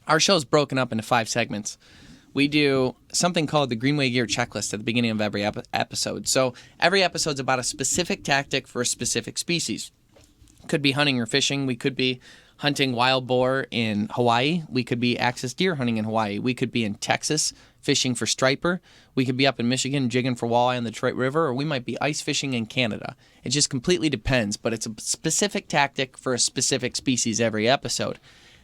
Our show's broken up into 5 segments. We do something called the Greenway Gear Checklist at the beginning of every episode. So every episode's about a specific tactic for a specific species. Could be hunting or fishing. We could be hunting wild boar in Hawaii. We could be axis deer hunting in Hawaii. We could be in Texas fishing for striper. We could be up in Michigan jigging for walleye on the Detroit River, or we might be ice fishing in Canada. It just completely depends, but it's a specific tactic for a specific species every episode.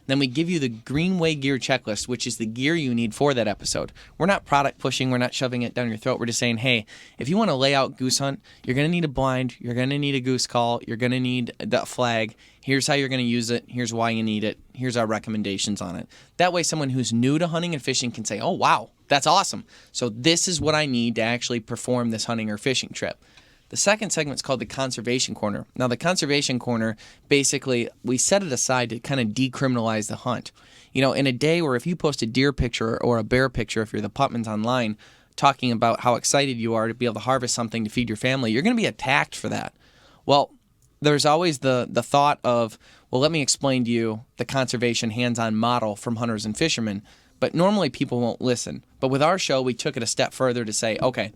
Then we give you the Greenway Gear Checklist, which is the gear you need for that episode. We're not product pushing. We're not shoving it down your throat. We're just saying, hey, if you want to lay out goose hunt, you're going to need a blind. You're going to need a goose call. You're going to need that flag. Here's how you're going to use it. Here's why you need it. Here's our recommendations on it. That way someone who's new to hunting and fishing can say, oh, wow, that's awesome. So this is what I need to actually perform this hunting or fishing trip. The second segment is called the Conservation Corner. Now, the Conservation Corner, basically, we set it aside to kind of decriminalize the hunt. You know, in a day where if you post a deer picture or a bear picture, if you're the Putmans online, talking about how excited you are to be able to harvest something to feed your family, you're going to be attacked for that. Well, there's always the thought of, well, let me explain to you the conservation hands-on model from hunters and fishermen. But normally people won't listen. But with our show, we took it a step further to say, okay,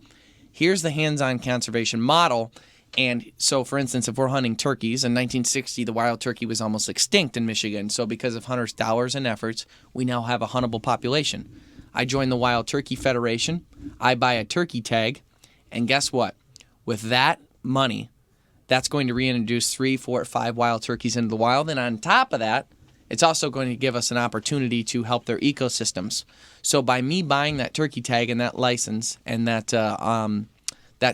here's the hands-on conservation model. And so, for instance, if we're hunting turkeys, in 1960, the wild turkey was almost extinct in Michigan. So because of hunters' dollars and efforts, we now have a huntable population. I joined the Wild Turkey Federation. I buy a turkey tag. And guess what? With that money, that's going to reintroduce 3, 4, 5 wild turkeys into the wild. And on top of that, it's also going to give us an opportunity to help their ecosystems. So by me buying that turkey tag and that license and that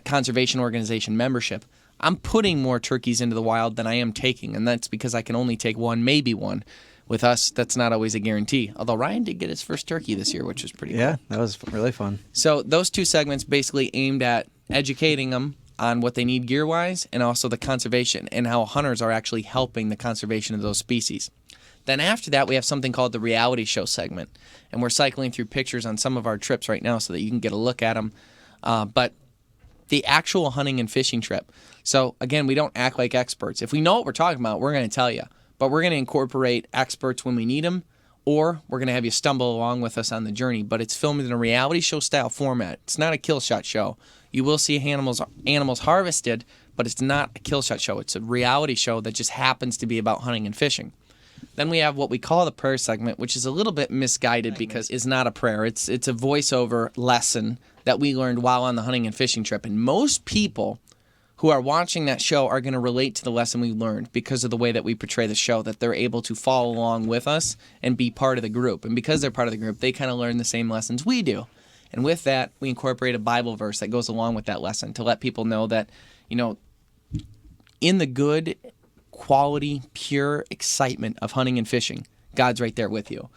conservation organization membership, I'm putting more turkeys into the wild than I am taking, and that's because I can only take one, maybe one. With us, that's not always a guarantee. Although Ryan did get his first turkey this year, which was pretty cool. Yeah, that was really fun. So those 2 segments basically aimed at educating them on what they need gear-wise and also the conservation and how hunters are actually helping the conservation of those species. Then after that, we have something called the reality show segment, and we're cycling through pictures on some of our trips right now so that you can get a look at them. But the actual hunting and fishing trip. So again, we don't act like experts. If we know what we're talking about, we're going to tell you. But we're going to incorporate experts when we need them, or we're going to have you stumble along with us on the journey. But it's filmed in a reality show style format. It's not a kill shot show. You will see animals harvested, but it's not a kill shot show. It's a reality show that just happens to be about hunting and fishing. Then we have what we call the prayer segment, which is a little bit misguided because it's not a prayer. It's a voiceover lesson that we learned while on the hunting and fishing trip. And most people who are watching that show are going to relate to the lesson we learned because of the way that we portray the show, that they're able to follow along with us and be part of the group. And because they're part of the group, they kind of learn the same lessons we do. And with that, we incorporate a Bible verse that goes along with that lesson to let people know that, you know, in the good, quality, pure excitement of hunting and fishing, God's right there with you.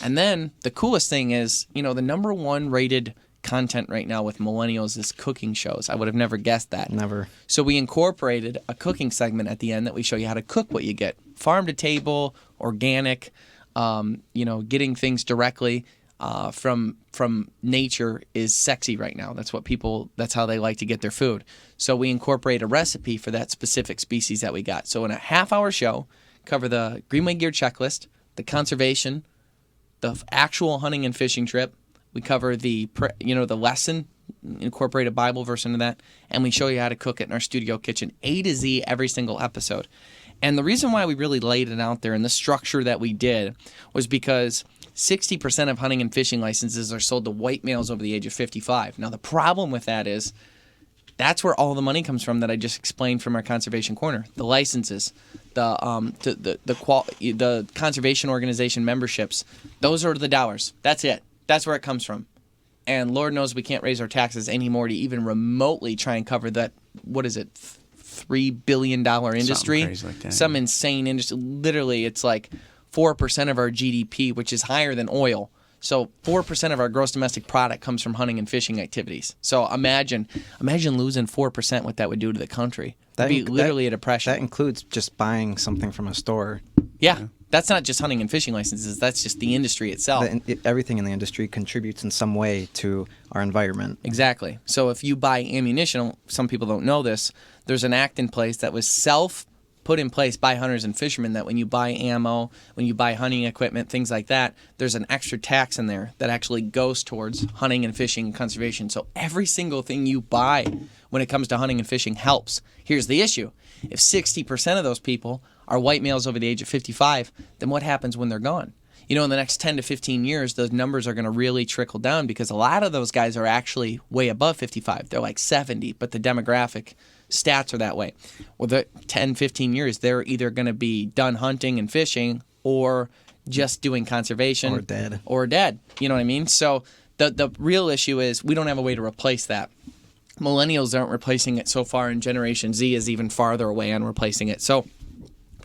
And then the coolest thing is, you know, the number 1 rated content right now with millennials is cooking shows. I would have never guessed that. Never. So we incorporated a cooking segment at the end that we show you how to cook what you get. Farm to table, organic, getting things directly from nature is sexy right now. That's how they like to get their food. So we incorporate a recipe for that specific species that we got. So in a half-hour show, cover the Greenway Gear Checklist, the conservation, the actual hunting and fishing trip. We cover the lesson, incorporate a Bible verse into that, and we show you how to cook it in our studio kitchen, A to Z, every single episode. And the reason why we really laid it out there and the structure that we did was because 60% of hunting and fishing licenses are sold to white males over the age of 55. Now, the problem with that is that's where all the money comes from that I just explained from our conservation corner. The licenses, the conservation organization memberships, those are the dollars. That's it. That's where it comes from. And Lord knows we can't raise our taxes anymore to even remotely try and cover that, what is it, $3 billion industry? Something crazy like that. Some insane industry. Literally, it's like 4% of our GDP, which is higher than oil. So 4% of our gross domestic product comes from hunting and fishing activities. So imagine losing 4%, what that would do to the country. That'd be literally a depression. That includes just buying something from a store. Yeah. That's not just hunting and fishing licenses. That's just the industry itself. Everything in the industry contributes in some way to our environment. Exactly. So if you buy ammunition, some people don't know this, there's an act in place that was put in place by hunters and fishermen that when you buy ammo, when you buy hunting equipment, things like that, there's an extra tax in there that actually goes towards hunting and fishing and conservation. So every single thing you buy when it comes to hunting and fishing helps. Here's the issue. If 60% of those people are white males over the age of 55, then what happens when they're gone? You know, in the next 10 to 15 years, those numbers are going to really trickle down because a lot of those guys are actually way above 55. They're like 70, but the demographic stats are that way. Well, the 10, 15 years, they're either going to be done hunting and fishing or just doing conservation. Or dead. Or dead. You know what I mean? So the real issue is we don't have a way to replace that. Millennials aren't replacing it so far, and Generation Z is even farther away on replacing it. So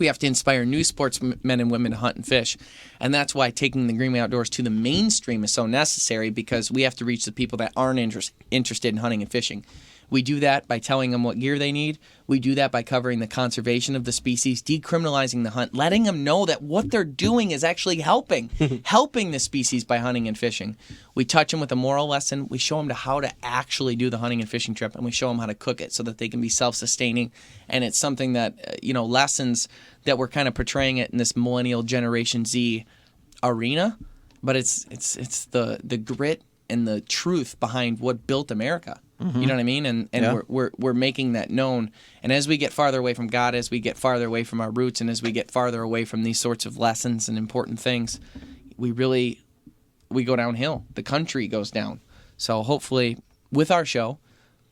we have to inspire new sportsmen and women to hunt and fish. And that's why taking the Greenway Outdoors to the mainstream is so necessary, because we have to reach the people that aren't interested in hunting and fishing. We do that by telling them what gear they need. We do that by covering the conservation of the species, decriminalizing the hunt, letting them know that what they're doing is actually helping the species by hunting and fishing. We touch them with a moral lesson. We show them how to actually do the hunting and fishing trip, and we show them how to cook it so that they can be self-sustaining. And it's something that, lessons that we're kind of portraying it in this millennial Generation Z arena, but it's the grit and the truth behind what built America. Mm-hmm. You know what I mean? And yeah. we're making that known. And as we get farther away from God, as we get farther away from our roots, and as we get farther away from these sorts of lessons and important things, we go downhill. The country goes down. So hopefully with our show,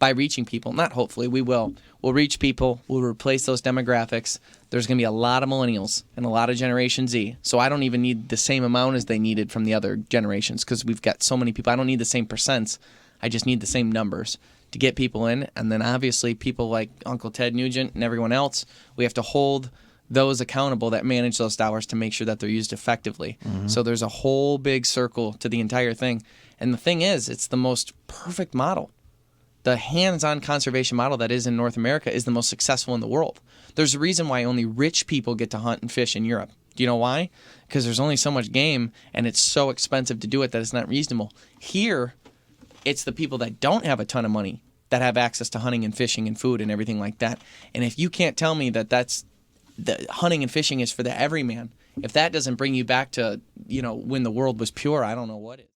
by reaching people, not hopefully, we'll reach people, we'll replace those demographics. There's going to be a lot of millennials and a lot of Generation Z. So I don't even need the same amount as they needed from the other generations, because we've got so many people. I don't need the same percents. I just need the same numbers to get people in. And then obviously people like Uncle Ted Nugent and everyone else, we have to hold those accountable that manage those dollars to make sure that they're used effectively. Mm-hmm. So there's a whole big circle to the entire thing. And the thing is, it's the most perfect model. The hands-on conservation model that is in North America is the most successful in the world. There's a reason why only rich people get to hunt and fish in Europe. Do you know why? Because there's only so much game, and it's so expensive to do it that it's not reasonable. Here, it's the people that don't have a ton of money that have access to hunting and fishing and food and everything like that. And if you can't tell me that that's the hunting and fishing is for the everyman, if that doesn't bring you back to, when the world was pure, I don't know what is.